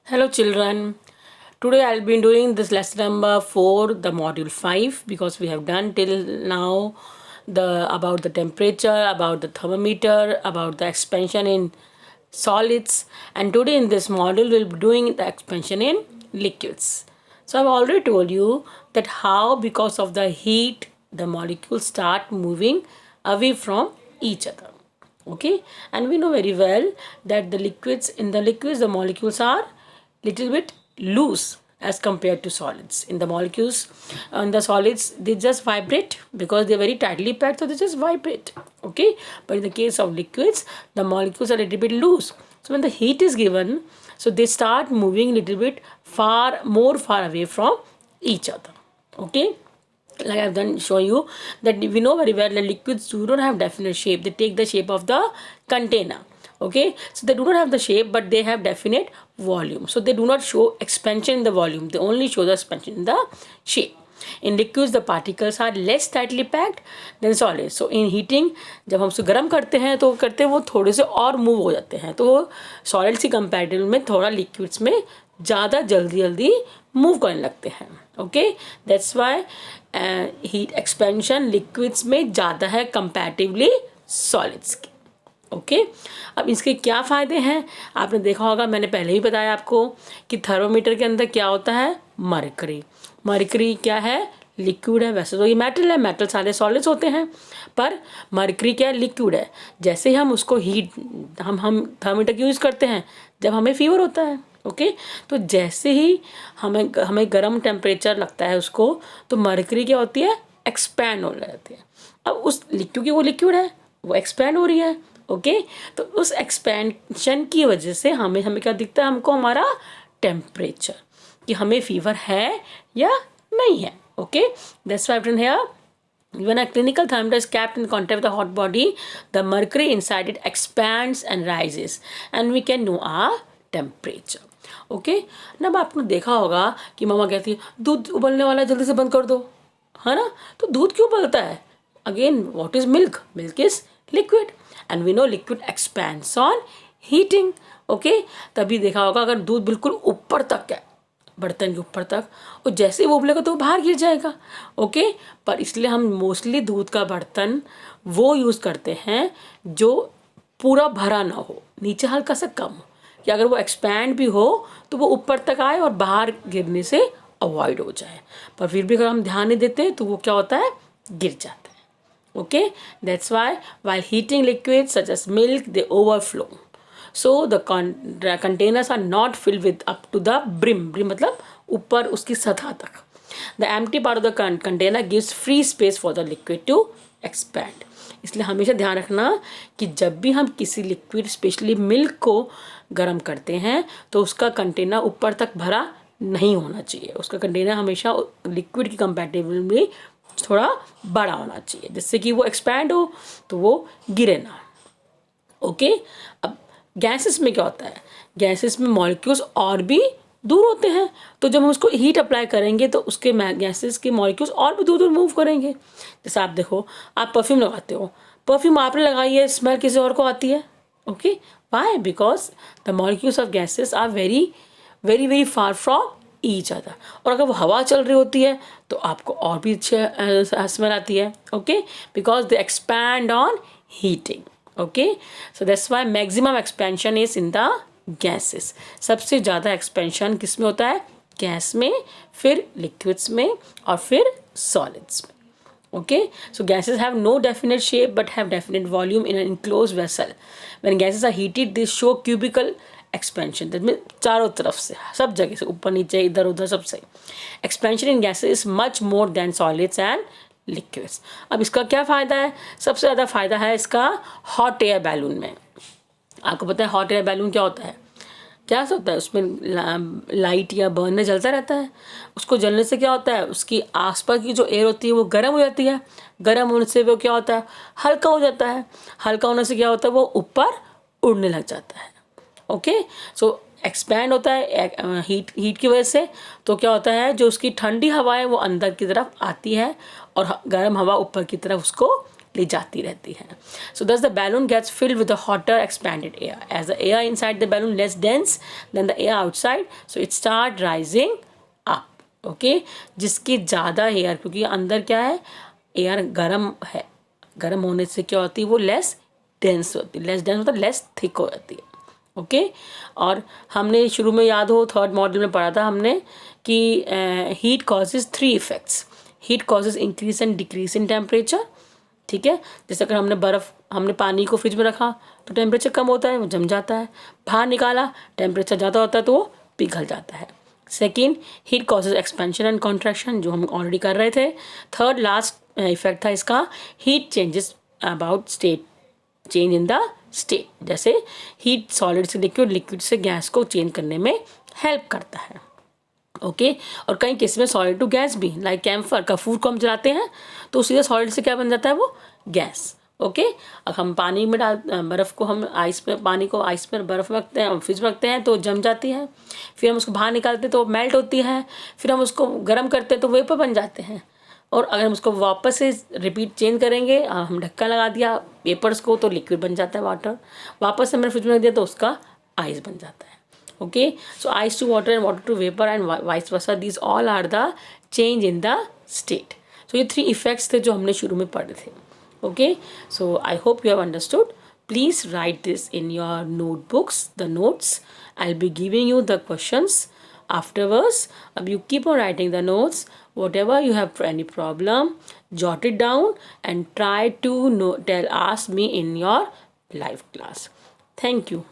Hello children. Today I'll be doing this lesson number 4, the module 5, because we have done till now the about the temperature, about the thermometer, about the expansion in solids, and today in this module we'll be doing the expansion in liquids. So I've already told you that how because of the heat the molecules start moving away from each other. Okay, and we know very well that the molecules are little bit loose as compared to solids. In the molecules on the solids they just vibrate because they're very tightly packed, so they just vibrate. Okay, but in the case of liquids the molecules are a little bit loose, so when the heat is given, so they start moving little bit far away from each other. Okay, like I've done show you that we know very well that liquids do not have definite shape. They take the shape of the container. Okay, so they do not have the shape, but they have definite volume. So they do not show expansion in the volume. They only show the expansion in the shape. In liquids the particles are less tightly packed than solids. So in heating जब हम उसको गर्म करते हैं तो करते हैं वो थोड़े से और मूव हो जाते हैं, तो वो सॉलिड्स की कंपैरेटिव में थोड़ा लिक्विड्स में ज़्यादा जल्दी जल्दी मूव करने लगते हैं. Okay, that's Y heat expansion liquids में ज़्यादा है कंपैरेटिवली सॉलिड्स की. ओके, अब इसके क्या फ़ायदे हैं आपने देखा होगा, मैंने पहले ही बताया आपको कि थर्मोमीटर के अंदर क्या होता है, मरकरी. मरकरी क्या है, लिक्विड है. वैसे तो ये मेटल है, मेटल सारे सॉलिड्स होते हैं, पर मरकरी क्या है, लिक्विड है. जैसे ही हम उसको हीट हम थर्मोमीटर यूज़ करते हैं जब हमें फीवर होता है. ओके, तो जैसे ही हमें गर्म टेम्परेचर लगता है उसको, तो मरकरी क्या होती है, एक्सपैंड हो जाती है. अब उस क्योंकि वो लिक्विड है वो एक्सपैंड हो रही है. ओके, तो उस एक्सपेंशन की वजह से हमें हमें क्या दिखता है, हमको हमारा टेम्परेचर कि हमें फीवर है या नहीं है. Okay, that's why written here. When a clinical thermometer is kept in contact with a hot body, the mercury inside it expands and rises, and we can know our temperature. Okay, ना अब आपने देखा होगा कि मामा कहती है दूध उबलने वाला है जल्दी से बंद कर दो, है ना. तो दूध क्यों उबलता है, again what is milk, milk is liquid and we know liquid expands on heating. Okay, तभी देखा होगा अगर दूध बिल्कुल ऊपर तक है, बर्तन के ऊपर तक, और जैसे ही वो उबलेगा तो वो बाहर गिर जाएगा. ओके, पर इसलिए हम मोस्टली दूध का बर्तन वो यूज़ करते हैं जो पूरा भरा ना हो, नीचे हल्का सा कम हो, कि अगर वो एक्सपैंड भी हो तो वो ऊपर तक आए और बाहर गिरने से अवॉइड हो जाए. पर फिर भी अगर हम ध्यान नहीं देते तो वो क्या होता है, गिर जाता है. Okay, that's why while heating liquid such as milk they overflow. So the containers are not filled with up to the brim. Brim मतलब ऊपर उसकी सतह तक. The empty part of the container gives free space for the liquid to expand. इसलिए हमेशा ध्यान रखना कि जब भी हम किसी लिक्विड स्पेशली मिल्क को गर्म करते हैं तो उसका कंटेनर ऊपर तक भरा नहीं होना चाहिए. उसका कंटेनर हमेशा लिक्विड की कंपैरेटिवली थोड़ा बड़ा होना चाहिए जिससे कि वो एक्सपैंड हो तो वो गिरे ना. ओके, अब गैसेस में क्या होता है, गैसेस में मॉलिक्यूल्स और भी दूर होते हैं, तो जब हम उसको हीट अप्लाई करेंगे तो उसके गैसेस के मॉलिक्यूल्स और भी दूर दूर मूव करेंगे. जैसे आप देखो, आप परफ्यूम लगाते हो, परफ्यूम आपने लगाई है, स्मेल किसी और को आती है. Okay, why, because the molecules of gases are very very very far from each other. और अगर वो हवा चल रही होती है तो आपको और भी अच्छी स्मेल आती है. Okay, because they expand on heating. Okay, so that's why maximum expansion is in the gases. सबसे ज़्यादा एक्सपेंशन किस में होता है, गैस में, फिर लिक्विड्स में और फिर सॉलिड्स में. Okay, so gases have no definite shape but have definite volume in an enclosed vessel. When gases are heated, they show cubical expansion. That means चारों तरफ से, सब जगह से, ऊपर नीचे इधर उधर सब से. Expansion in gases is much more than solids and liquids. अब इसका क्या फ़ायदा है, सबसे ज़्यादा फ़ायदा है इसका हॉट एयर बैलून में. आपको पता है हॉट एयर बैलून क्या होता है, क्या होता है, उसमें लाइट या बर्नर जलता रहता है. उसको जलने से क्या होता है, उसकी आसपास की जो एयर होती है वो गर्म हो जाती है. गर्म होने से वो क्या होता है, हल्का हो जाता है. हल्का होने से क्या होता है, वो ऊपर उड़ने लग जाता है. ओके, सो एक्सपैंड होता है हीट की वजह से. तो क्या होता है, जो उसकी ठंडी हवा है वो अंदर की तरफ आती है और गर्म हवा ऊपर की तरफ उसको ले जाती रहती है. So thus the balloon gets filled with the hotter expanded air. As the air inside the balloon less dense than the air outside, so it start rising up. Okay, जिसकी ज़्यादा एयर, क्योंकि अंदर क्या है, एयर गर्म है, गर्म होने से क्या होती है, वो लेस डेंस होती है. लेस डेंस मतलब लेस थिक हो जाती है. ओके और हमने शुरू में याद हो थर्ड मॉड्यूल में पढ़ा था हमने कि heat causes 3 effects. Heat causes increase and decrease in temperature. ठीक है, जैसे अगर हमने पानी को फ्रिज में रखा तो टेम्परेचर कम होता है, वो जम जाता है. बाहर निकाला, टेम्परेचर ज़्यादा होता है तो वो पिघल जाता है. Second, heat causes expansion and contraction, जो हम ऑलरेडी कर रहे थे. थर्ड लास्ट इफेक्ट था इसका, heat changes about state, change in the state. जैसे हीट सॉलिड से लिक्विड, लिक्विड से गैस को चेंज करने में हेल्प करता है. ओके और कई केस में सॉलिड टू गैस भी, लाइक कैम्फर, कपूर को हम जलाते हैं तो सीधा सॉलिड से क्या बन जाता है, वो गैस. ओके अब हम पानी में बर्फ़ को हम आइस पे, पानी को आइस पर बर्फ़ में रखते हैं, फ्रिज में रखते हैं तो जम जाती है. फिर हम उसको बाहर निकालते हैं तो मेल्ट होती है. फिर हम उसको गर्म करते हैं तो वेपर बन जाते हैं. और अगर हम उसको वापस से रिपीट चेंज करेंगे, हम ढक्कन लगा दिया वेपर्स को तो लिक्विड बन जाता है वाटर. वापस से हमने फ्रिज में रख दिया तो उसका आइस बन जाता है. Okay so ice to water and water to vapour and vice versa, these all are the change in the state. So ये 3 इफेक्ट्स थे जो हमने शुरू में पढ़े थे. Okay so I hope you have understood. Please write this in your notebooks, the notes. I will be giving you the questions afterwards. You keep on writing the notes. Whatever you have any problem, jot it down and try to ask me in your live class. Thank you.